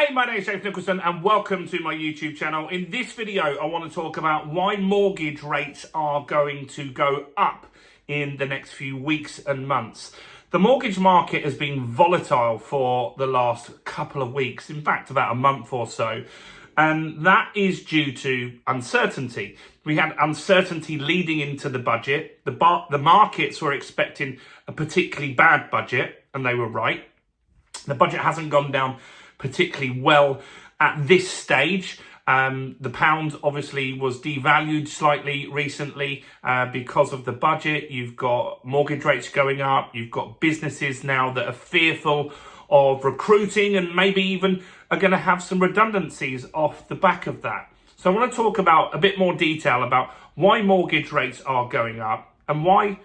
Hey, my name is James Nicholson and welcome to my YouTube channel. In this video, I want to talk about why mortgage rates are going to go up in the next few weeks and months. The mortgage market has been volatile for the last couple of weeks, in fact, about a month or so. And that is due to uncertainty. We had uncertainty leading into the budget. The markets were expecting a particularly bad budget, and they were right. The budget hasn't gone down particularly well at this stage. The pound obviously was devalued slightly recently because of the budget. You've got mortgage rates going up. You've got businesses now that are fearful of recruiting and maybe even are going to have some redundancies off the back of that. So I want to talk about a bit more detail about why mortgage rates are going up and why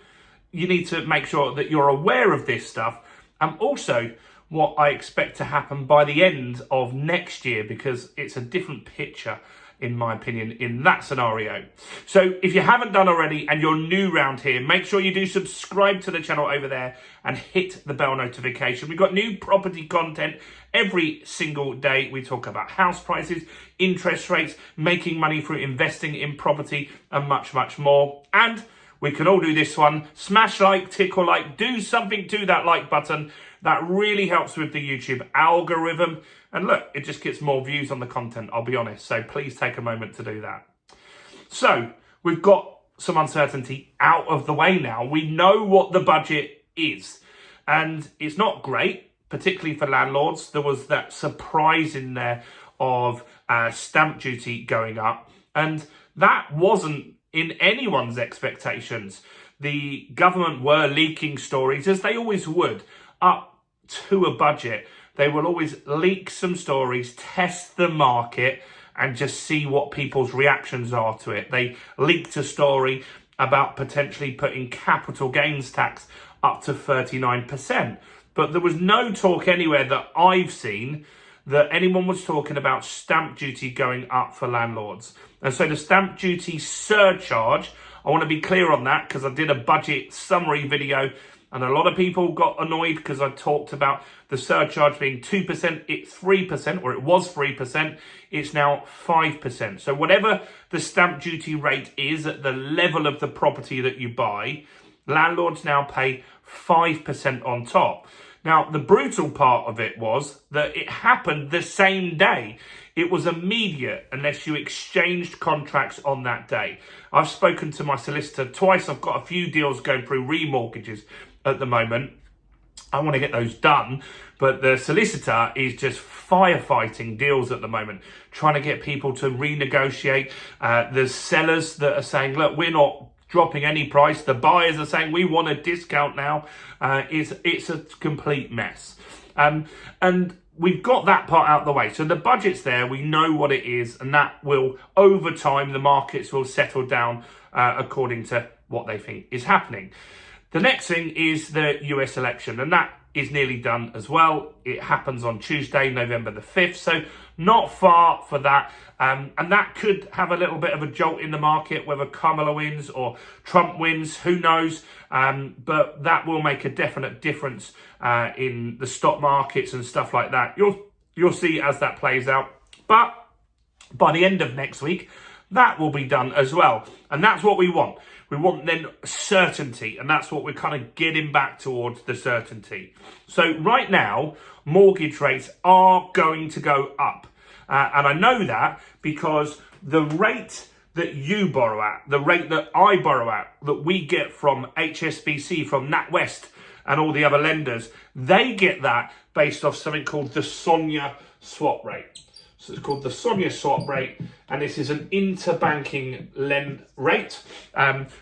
you need to make sure that you're aware of this stuff, and also what I expect to happen by the end of next year, because it's a different picture, in my opinion, in that scenario. So if you haven't done already and you're new around here, make sure you do subscribe to the channel over there and hit the bell notification. We've got new property content every single day. We talk about house prices, interest rates, making money through investing in property, and much, much more. And we can all do this one. Smash like, tickle like, do something to that like button. That really helps with the YouTube algorithm. And look, it just gets more views on the content, I'll be honest. So please take a moment to do that. So we've got some uncertainty out of the way now. We know what the budget is. And it's not great, particularly for landlords. There was that surprise in there of stamp duty going up. And that wasn't in anyone's expectations. The government were leaking stories, as they always would, up to a budget. They will always leak some stories, test the market, and just see what people's reactions are to it. They leaked a story about potentially putting capital gains tax up to 39%. But there was no talk anywhere that I've seen that anyone was talking about stamp duty going up for landlords. And so the stamp duty surcharge, I want to be clear on that because I did a budget summary video and a lot of people got annoyed because I talked about the surcharge being 2%, it's 3%, or it was 3%, it's now 5%. So whatever the stamp duty rate is at the level of the property that you buy, landlords now pay 5% on top. Now, the brutal part of it was that it happened the same day. It was immediate unless you exchanged contracts on that day. I've spoken to my solicitor twice. I've got a few deals going through remortgages at the moment. I want to get those done, but the solicitor is just firefighting deals at the moment, trying to get people to renegotiate. There's sellers that are saying, look, we're not dropping any price. The buyers are saying we want a discount now. It's a complete mess. And we've got that part out of the way. So the budget's there. We know what it is, and that will, over time, the markets will settle down according to what they think is happening. The next thing is the US election, and that is nearly done as well. It happens on Tuesday, November the 5th, so not far for that. And that could have a little bit of a jolt in the market, whether Kamala wins or Trump wins, who knows? But that will make a definite difference in the stock markets and stuff like that. You'll see as that plays out. But by the end of next week, that will be done as well. And that's what we want. We want then certainty, and that's what we're kind of getting back towards, the certainty. So right now, mortgage rates are going to go up. And I know that because the rate that you borrow at, the rate that I borrow at, that we get from HSBC, from NatWest and all the other lenders, they get that based off something called the SONIA swap rate. So it's called the SONIA swap rate, and this is an interbanking lend rate.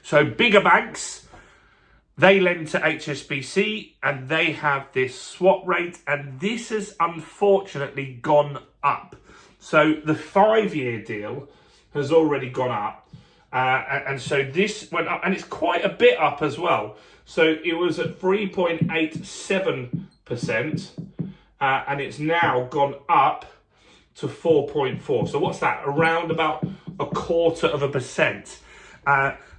So bigger banks, they lend to HSBC and they have this swap rate, and this has unfortunately gone up. So the 5-year deal has already gone up, and so this went up, and it's quite a bit up as well. So it was at 3.87%, and it's now gone up to 4.4. So what's that? Around about 0.25%.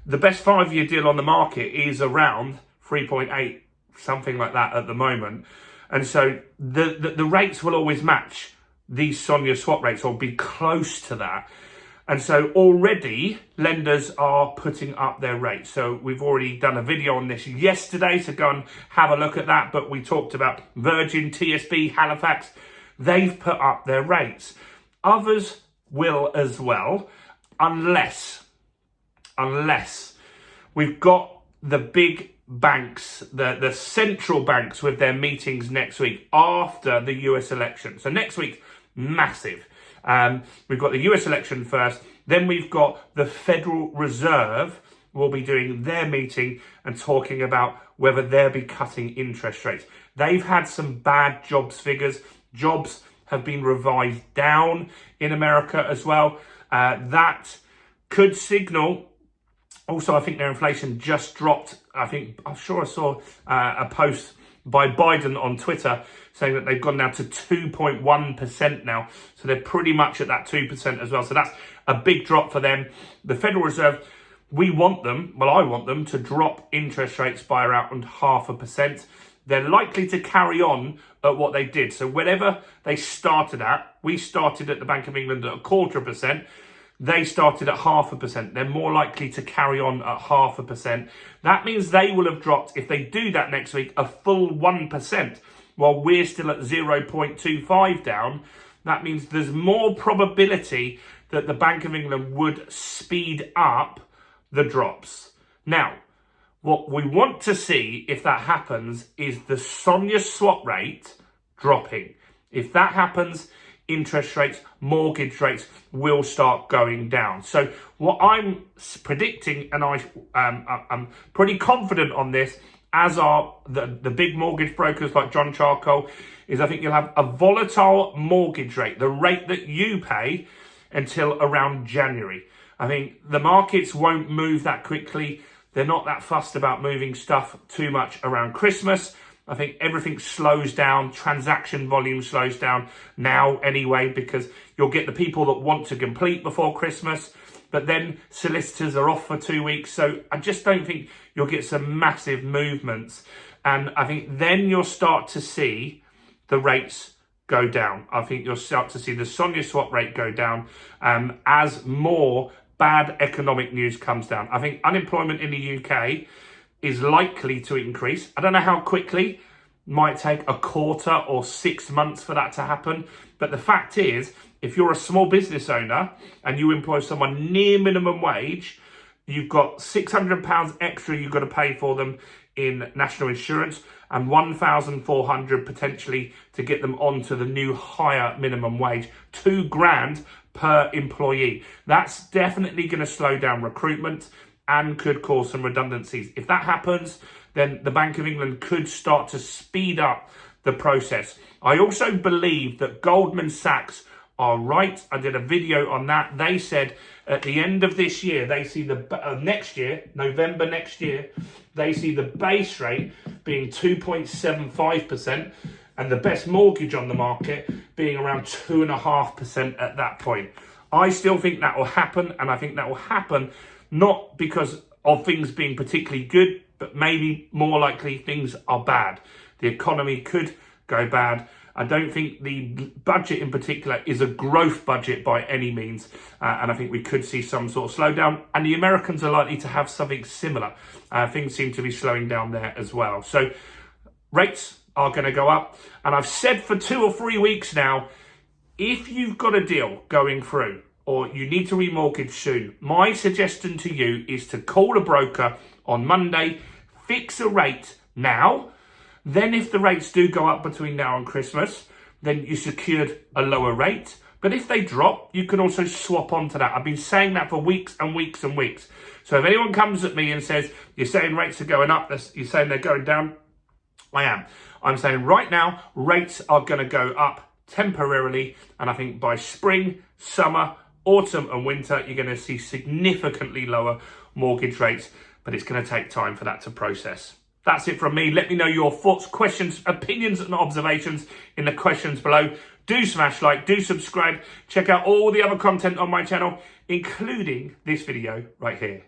The best 5-year deal on the market is around 3.8, something like that at the moment. And so the rates will always match these SONIA swap rates or be close to that. And so already lenders are putting up their rates. So we've already done a video on this yesterday, so go and have a look at that. But we talked about Virgin, TSB, Halifax. They've put up their rates. Others will as well, unless we've got the big banks, the central banks with their meetings next week after the US election. So next week, massive. We've got the US election first, then we've got the Federal Reserve will be doing their meeting and talking about whether they'll be cutting interest rates. They've had some bad jobs figures. Jobs have been revised down in America as well. That could signal. Also, I think their inflation just dropped. I'm sure I saw a post by Biden on Twitter saying that they've gone down to 2.1% now. So they're pretty much at that 2% as well. So that's a big drop for them. The Federal Reserve, I want them to drop interest rates by around 0.5%. They're likely to carry on at what they did. So whatever they started at, we started at the Bank of England at 0.25%. They started at 0.5%. They're more likely to carry on at 0.5%. That means they will have dropped, if they do that next week, a full 1%, while we're still at 0.25 down. That means there's more probability that the Bank of England would speed up the drops. Now, what we want to see, if that happens, is the SONIA swap rate dropping. If that happens, interest rates, mortgage rates will start going down. So what I'm predicting, and I'm pretty confident on this, as are the big mortgage brokers like John Charcoal, is I think you'll have a volatile mortgage rate, the rate that you pay, until around January. I think the markets won't move that quickly. They're not that fussed about moving stuff too much around Christmas. I think everything slows down, transaction volume slows down now anyway, because you'll get the people that want to complete before Christmas, but then solicitors are off for 2 weeks. So I just don't think you'll get some massive movements. And I think then you'll start to see the rates go down. I think you'll start to see the SONIA swap rate go down as more bad economic news comes down. I think unemployment in the UK is likely to increase. I don't know how quickly. Might take a quarter or 6 months for that to happen. But the fact is, if you're a small business owner and you employ someone near minimum wage, you've got £600 extra you've got to pay for them in national insurance and £1,400 potentially to get them onto the new higher minimum wage, £2,000 per employee. That's definitely going to slow down recruitment and could cause some redundancies. If that happens, then the Bank of England could start to speed up the process. I also believe that Goldman Sachs are right. I did a video on that. They said at the end of this year, they see the next year, November next year, they see the base rate being 2.75% and the best mortgage on the market being around 2.5% at that point. I still think that will happen, and I think that will happen not because of things being particularly good, but maybe more likely things are bad. The economy could go bad. I don't think the budget in particular is a growth budget by any means. And I think we could see some sort of slowdown. And the Americans are likely to have something similar. Things seem to be slowing down there as well. So rates are going to go up. And I've said for 2 or 3 weeks now, if you've got a deal going through or you need to remortgage soon, my suggestion to you is to call a broker on Monday, fix a rate now. Then if the rates do go up between now and Christmas, then you secured a lower rate. But if they drop, you can also swap onto that. I've been saying that for weeks and weeks and weeks. So if anyone comes at me and says, you're saying rates are going up, you're saying they're going down, I am. I'm saying right now, rates are going to go up temporarily. And I think by spring, summer, autumn and winter, you're going to see significantly lower mortgage rates. But it's going to take time for that to process. That's it from me. Let me know your thoughts, questions, opinions and observations in the questions below. Do smash like, do subscribe. Check out all the other content on my channel, including this video right here.